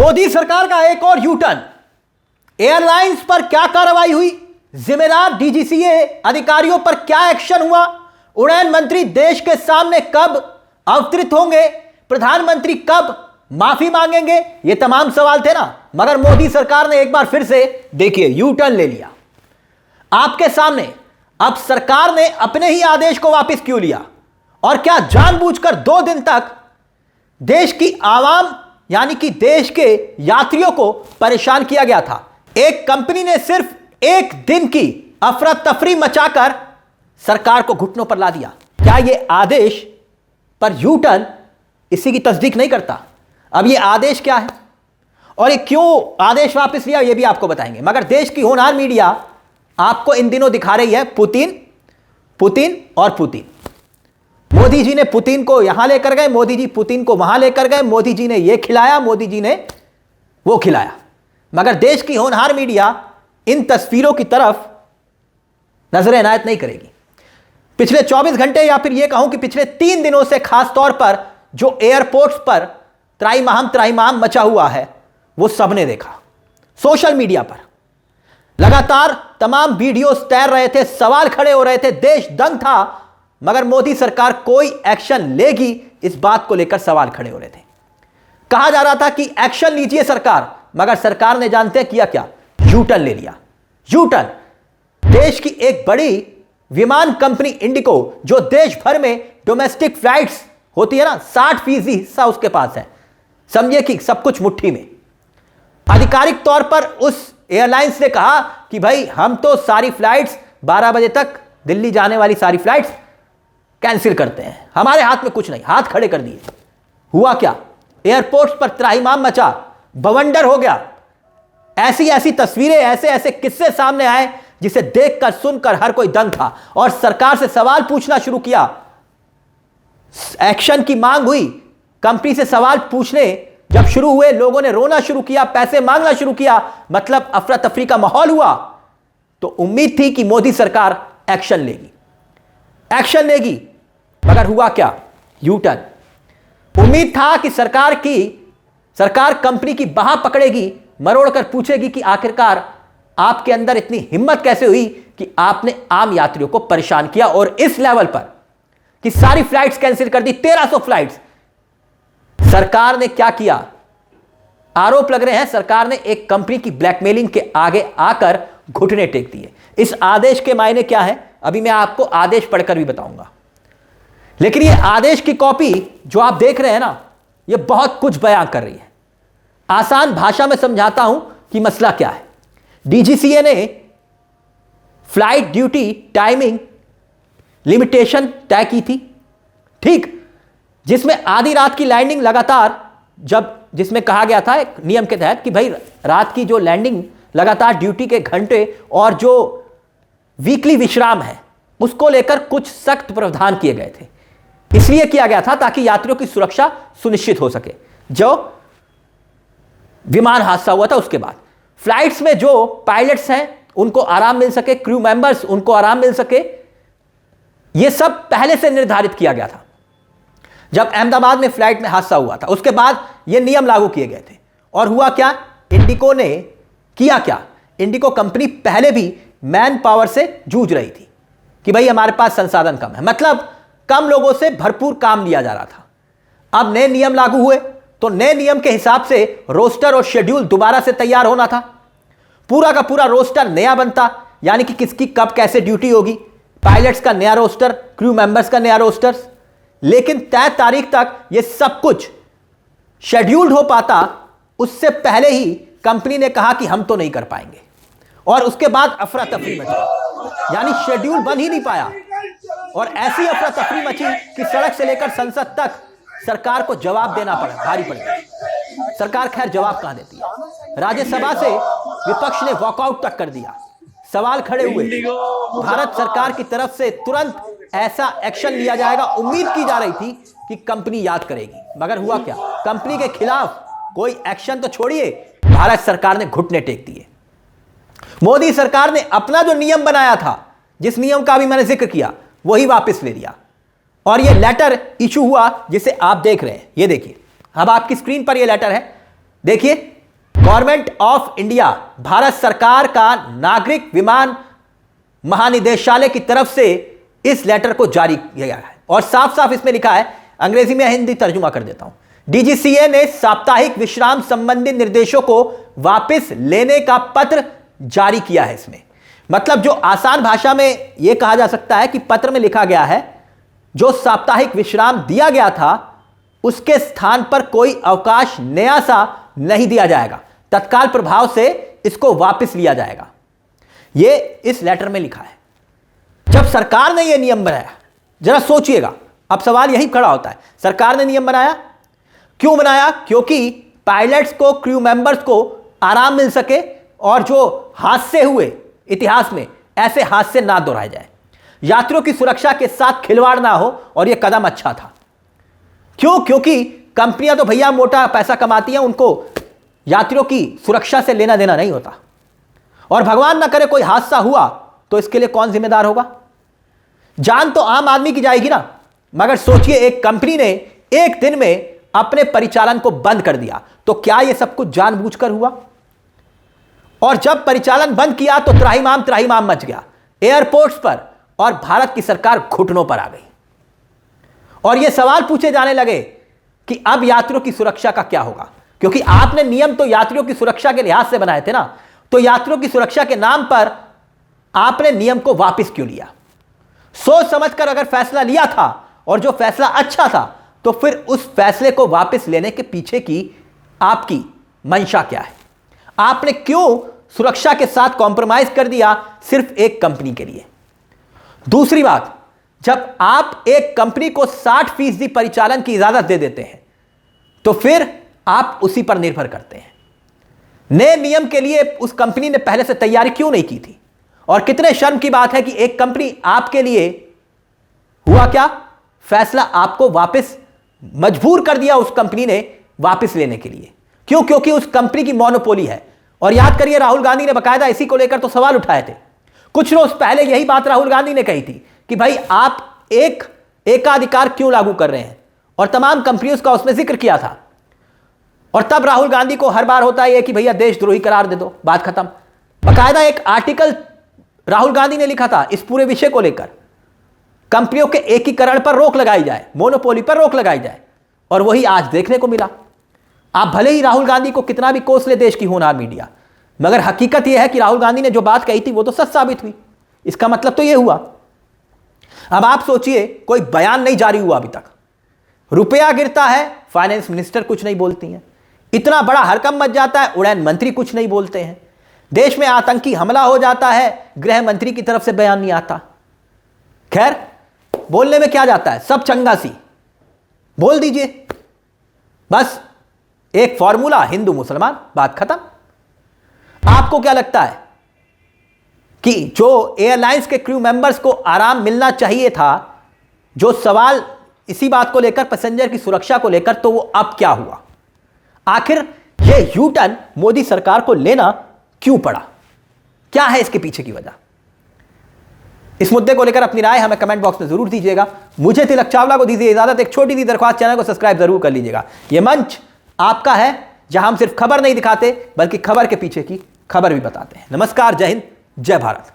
मोदी सरकार का एक और यू टर्न। एयरलाइंस पर क्या कार्रवाई हुई, जिम्मेदार डीजीसीए अधिकारियों पर क्या एक्शन हुआ, उड़ान मंत्री देश के सामने कब अवतरित होंगे, प्रधानमंत्री कब माफी मांगेंगे, ये तमाम सवाल थे ना। मगर मोदी सरकार ने एक बार फिर से देखिए यू टर्न ले लिया आपके सामने। अब सरकार ने अपने ही आदेश को वापस क्यों लिया, और क्या जानबूझकर 2 दिन तक देश की आवाम यानी कि देश के यात्रियों को परेशान किया गया था। एक कंपनी ने सिर्फ 1 दिन की अफरा तफरी मचाकर सरकार को घुटनों पर ला दिया। क्या यह आदेश पर यू टर्न इसी की तस्दीक नहीं करता? अब यह आदेश क्या है और ये क्यों आदेश वापस लिया, यह भी आपको बताएंगे। मगर देश की होनहार मीडिया आपको इन दिनों दिखा रही है पुतिन पुतिन और पुतिन। मोदी जी ने पुतिन को यहां लेकर गए, मोदी जी पुतिन को वहां लेकर गए, मोदी जी ने यह खिलाया, मोदी जी ने वो खिलाया। मगर देश की होनहार मीडिया इन तस्वीरों की तरफ नजर इनायत नहीं करेगी। पिछले 24 घंटे या फिर यह कहूं कि पिछले 3 दिनों से खास तौर पर जो एयरपोर्ट्स पर त्राहिमाम मचा हुआ है वो सबने देखा। सोशल मीडिया पर लगातार तमाम वीडियोस तैर रहे थे, सवाल खड़े हो रहे थे, देश दंग था। मगर मोदी सरकार कोई एक्शन लेगी इस बात को लेकर सवाल खड़े हो रहे थे। कहा जा रहा था कि एक्शन लीजिए सरकार, मगर सरकार ने जानते हैं किया क्या, यू टर्न ले लिया। यू टर्न देश की एक बड़ी विमान कंपनी इंडिगो, जो देश भर में डोमेस्टिक फ्लाइट्स होती है ना, 60% हिस्सा उसके पास है। समझिए कि सब कुछ मुट्ठी में। आधिकारिक तौर पर उस एयरलाइंस ने कहा कि भाई हम तो सारी फ्लाइट्स 12 बजे तक दिल्ली जाने वाली सारी फ्लाइट्स कैंसिल करते हैं, हमारे हाथ में कुछ नहीं, हाथ खड़े कर दिए। हुआ क्या, एयरपोर्ट्स पर त्राहिमाम मचा, बवंडर हो गया। ऐसी ऐसी तस्वीरें, ऐसे ऐसे किस्से सामने आए जिसे देखकर सुनकर हर कोई दंग था और सरकार से सवाल पूछना शुरू किया। एक्शन की मांग हुई, कंपनी से सवाल पूछने जब शुरू हुए, लोगों ने रोना शुरू किया, पैसे मांगना शुरू किया, मतलब अफरा तफरी का माहौल हुआ। तो उम्मीद थी कि मोदी सरकार एक्शन लेगी, मगर हुआ क्या, यू टर्न। उम्मीद था कि सरकार कंपनी की बाह पकड़ेगी, मरोड़कर पूछेगी कि आखिरकार आपके अंदर इतनी हिम्मत कैसे हुई कि आपने आम यात्रियों को परेशान किया और इस लेवल पर कि सारी फ्लाइट्स कैंसिल कर दी, 1300 फ्लाइट्स। सरकार ने क्या किया, आरोप लग रहे हैं सरकार ने एक कंपनी की ब्लैकमेलिंग के आगे आकर घुटने टेक दिए। इस आदेश के मायने क्या है, अभी मैं आपको आदेश पढ़कर भी बताऊंगा। लेकिन यह आदेश की कॉपी जो आप देख रहे हैं ना, यह बहुत कुछ बयां कर रही है। आसान भाषा में समझाता हूं कि मसला क्या है। डीजीसीए ने फ्लाइट ड्यूटी टाइमिंग लिमिटेशन तय की थी, ठीक, जिसमें आधी रात की लैंडिंग लगातार, जिसमें कहा गया था एक नियम के तहत कि भाई रात की जो लैंडिंग लगातार ड्यूटी के घंटे और जो वीकली विश्राम है उसको लेकर कुछ सख्त प्रावधान किए गए थे। इसलिए किया गया था ताकि यात्रियों की सुरक्षा सुनिश्चित हो सके। जो विमान हादसा हुआ था उसके बाद फ्लाइट्स में जो पायलट्स हैं उनको आराम मिल सके, क्रू मेंबर्स उनको आराम मिल सके, यह सब पहले से निर्धारित किया गया था। जब अहमदाबाद में फ्लाइट में हादसा हुआ था उसके बाद ये नियम लागू किए गए थे। और हुआ क्या, इंडिगो ने किया क्या, इंडिगो कंपनी पहले भी मैन पावर से जूझ रही थी कि भाई हमारे पास संसाधन कम है, मतलब कम लोगों से भरपूर काम लिया जा रहा था। अब नए नियम लागू हुए तो नए नियम के हिसाब से रोस्टर और शेड्यूल दोबारा से तैयार होना था। पूरा का पूरा रोस्टर नया बनता, यानी कि किसकी कब कैसे ड्यूटी होगी, पायलट्स का नया रोस्टर, क्रू मेंबर्स का नया रोस्टर। लेकिन तय तारीख तक यह सब कुछ शेड्यूल्ड हो पाता, उससे पहले ही कंपनी ने कहा कि हम तो नहीं कर पाएंगे, और उसके बाद अफरा तफरी मची, यानी शेड्यूल बन ही नहीं पाया। और ऐसी अफरा तफरी मची कि सड़क से लेकर संसद तक सरकार को जवाब देना पड़ा, भारी पड़ गया। सरकार खैर जवाब कहां देती है। राज्यसभा से विपक्ष ने वॉकआउट तक कर दिया, सवाल खड़े हुए। भारत सरकार की तरफ से तुरंत ऐसा एक्शन लिया जाएगा, उम्मीद की जा रही थी कि कंपनी याद करेगी, मगर हुआ क्या, कंपनी के खिलाफ कोई एक्शन तो छोड़िए, भारत सरकार ने घुटने टेक दिए। मोदी सरकार ने अपना जो नियम बनाया था, जिस नियम का भी मैंने जिक्र किया, वही वापस ले लिया। और यह लेटर इशू हुआ जिसे आप देख रहे हैं, ये देखिए, अब आपकी स्क्रीन पर यह लेटर है। देखिए, गवर्नमेंट ऑफ इंडिया, भारत सरकार का नागरिक विमान महानिदेशालय की तरफ से इस लेटर को जारी किया गया है और साफ साफ इसमें लिखा है, अंग्रेजी में हिंदी तर्जुमा कर देता हूं। डीजीसीए ने साप्ताहिक विश्राम संबंधी निर्देशों को वापस लेने का पत्र जारी किया है। इसमें मतलब जो आसान भाषा में यह कहा जा सकता है कि पत्र में लिखा गया है, जो साप्ताहिक विश्राम दिया गया था उसके स्थान पर कोई अवकाश नया सा नहीं दिया जाएगा, तत्काल प्रभाव से इसको वापस लिया जाएगा। यह इस लेटर में लिखा है। जब सरकार ने यह नियम बनाया, जरा सोचिएगा, अब सवाल यही खड़ा होता है, सरकार ने नियम बनाया, क्यों बनाया? क्योंकि पायलट्स को, क्रू मेंबर्स को आराम मिल सके और जो हादसे हुए इतिहास में, ऐसे हादसे ना दोहराए जाए, यात्रियों की सुरक्षा के साथ खिलवाड़ ना हो, और यह कदम अच्छा था। क्यों? क्योंकि कंपनियां तो भैया मोटा पैसा कमाती हैं, उनको यात्रियों की सुरक्षा से लेना देना नहीं होता, और भगवान ना करे कोई हादसा हुआ तो इसके लिए कौन जिम्मेदार होगा? जान तो आम आदमी की जाएगी ना। मगर सोचिए, एक कंपनी ने एक दिन में अपने परिचालन को बंद कर दिया, तो क्या यह सब कुछ जानबूझकर हुआ? और जब परिचालन बंद किया तो त्राहिमाम मच गया एयरपोर्ट्स पर, और भारत की सरकार घुटनों पर आ गई और यह सवाल पूछे जाने लगे कि अब यात्रियों की सुरक्षा का क्या होगा? क्योंकि आपने नियम तो यात्रियों की सुरक्षा के लिहाज से बनाए थे ना, तो यात्रियों की सुरक्षा के नाम पर आपने नियम को वापस क्यों लिया? सोच समझकर अगर फैसला लिया था और जो फैसला अच्छा था, तो फिर उस फैसले को वापस लेने के पीछे की आपकी मंशा क्या है? आपने क्यों सुरक्षा के साथ कॉम्प्रोमाइज कर दिया सिर्फ एक कंपनी के लिए? दूसरी बात, जब आप एक कंपनी को 60% परिचालन की इजाजत दे देते हैं, तो फिर आप उसी पर निर्भर करते हैं। नए नियम के लिए उस कंपनी ने पहले से तैयारी क्यों नहीं की थी? और कितने शर्म की बात है कि एक कंपनी आपके लिए हुआ क्या, फैसला आपको वापस मजबूर कर दिया उस कंपनी ने वापस लेने के लिए। क्यों? क्योंकि उस कंपनी की मोनोपोली है। और याद करिए, राहुल गांधी ने बकायदा इसी को लेकर तो सवाल उठाए थे। कुछ रोज पहले यही बात राहुल गांधी ने कही थी कि भाई आप एकाधिकार क्यों लागू कर रहे हैं, और तमाम कंपनियों का उसमें जिक्र किया था। और तब राहुल गांधी को हर बार होता है कि भैया देशद्रोही करार दे दो, बात खत्म। बकायदा एक आर्टिकल राहुल गांधी ने लिखा था इस पूरे विषय को लेकर, कंपनियों के एकीकरण पर रोक लगाई जाए, मोनोपोली पर रोक लगाई जाए, और वही आज देखने को मिला। आप भले ही राहुल गांधी को कितना भी कोस ले देश की होनहार मीडिया, मगर हकीकत यह है कि राहुल गांधी ने जो बात कही थी वो तो सच साबित हुई। इसका मतलब तो यह हुआ। अब आप सोचिए, कोई बयान नहीं जारी हुआ अभी तक, रुपया गिरता है, फाइनेंस मिनिस्टर कुछ नहीं बोलती हैं, इतना बड़ा हड़कंप मच जाता है, उड़ान मंत्री कुछ नहीं बोलते हैं, देश में आतंकी हमला हो जाता है, गृह मंत्री की तरफ से बयान नहीं आता। खैर, बोलने में क्या जाता है, सब चंगा सी बोल दीजिए, बस एक फॉर्मूला, हिंदू मुसलमान, बात खत्म। आपको क्या लगता है कि जो एयरलाइंस के क्रू मेंबर्स को आराम मिलना चाहिए था, जो सवाल इसी बात को लेकर, पैसेंजर की सुरक्षा को लेकर, तो वो अब क्या हुआ? आखिर यह यू टर्न मोदी सरकार को लेना क्यों पड़ा? क्या है इसके पीछे की वजह? इस मुद्दे को लेकर अपनी राय हमें कमेंट बॉक्स में जरूर दीजिएगा। मुझे तिलक चावला को दीजिए इजाजत। एक छोटी सी दरख्वास्त, चैनल को सब्सक्राइब जरूर कर लीजिएगा। यह मंच आपका है जहां हम सिर्फ खबर नहीं दिखाते, बल्कि खबर के पीछे की खबर भी बताते हैं। नमस्कार, जय हिंद, जय भारत।